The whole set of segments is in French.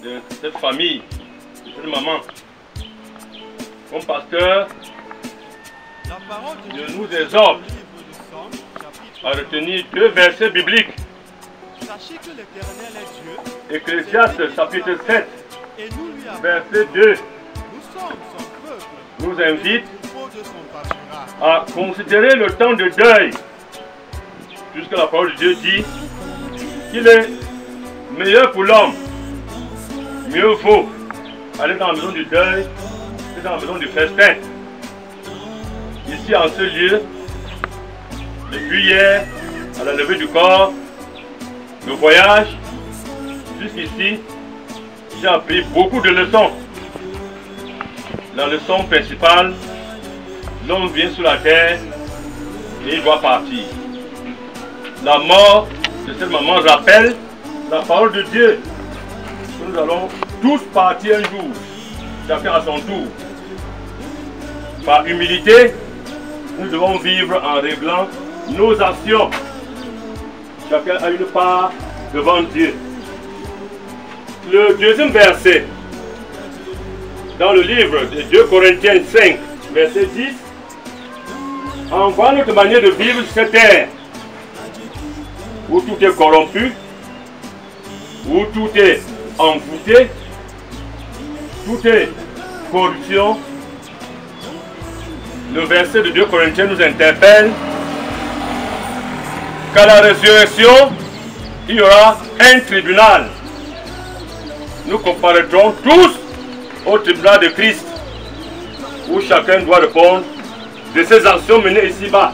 de cette famille, de cette maman. Comme pasteur, je nous exhorte à retenir 2 versets bibliques. Sachez que l'Éternel est Dieu. Ecclésiaste chapitre 7, Et nous lui avons verset 2, nous sommes son peuple. nous invite Le troupeau de son pâturage. à considérer le temps de deuil, puisque la parole de Dieu dit qu'il est meilleur pour l'homme. Mieux vaut aller dans la maison du deuil que dans la maison du festin. Ici, en ce lieu, depuis hier, à la levée du corps, le voyage, jusqu'ici, j'ai appris beaucoup de leçons. La leçon principale, l'homme vient sur la terre et il doit partir. La mort de cette maman rappelle la parole de Dieu. Nous allons tous partir un jour, chacun à son tour. Par humilité, nous devons vivre en réglant nos actions. Chacun a une part devant Dieu. Le deuxième verset, dans le livre de 2 Corinthiens 5, verset 10, envoie notre manière de vivre sur cette terre, où tout est corrompu, où tout est envoûté, tout est corruption. Le verset de 2 Corinthiens nous interpelle qu'à la résurrection, il y aura un tribunal. Nous comparaîtrons tous au tribunal de Christ, où chacun doit répondre de ses actions menées ici-bas.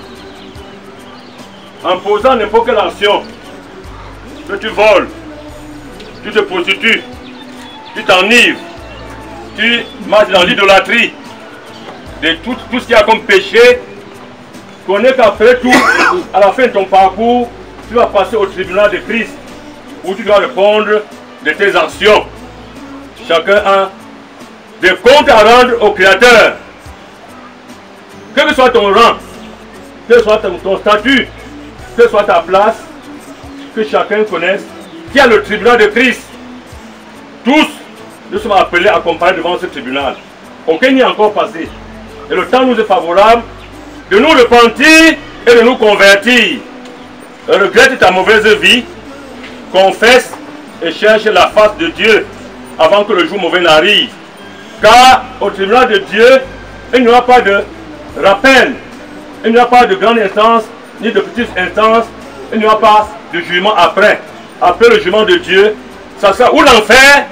En posant n'importe quelle action, que tu voles, tu te prostitues, tu t'enivres, tu marches dans l'idolâtrie, de tout ce qu'il y a comme péché, connais qu'après tout, à la fin de ton parcours, tu vas passer au tribunal de Christ, où tu dois répondre de tes actions. Chacun a des comptes à rendre au Créateur. Quel que soit ton rang, quel que soit ton statut, quelle soit ta place, que chacun connaisse qu'il y a le tribunal de Christ. Tous, nous sommes appelés à comparaître devant ce tribunal. Aucun n'y est encore passé. Et le temps nous est favorable de nous repentir et de nous convertir. Regrette ta mauvaise vie, confesse et cherche la face de Dieu avant que le jour mauvais n'arrive. Car au tribunal de Dieu, il n'y aura pas de rappel, il n'y aura pas de grande instance, ni de petite instance, il n'y aura pas de jugement après. Après le jugement de Dieu, ça sera ou l'enfer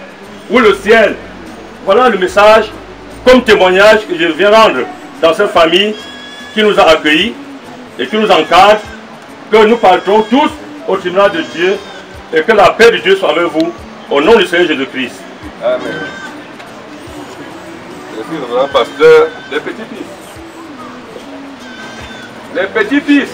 ou le ciel. Voilà le message comme témoignage que je viens rendre dans cette famille qui nous a accueillis et qui nous encadre, que nous partons tous au tribunal de Dieu et que la paix de Dieu soit avec vous au nom du Seigneur Jésus-Christ. Amen. Je suis le pasteur des petits-fils. Les petits-fils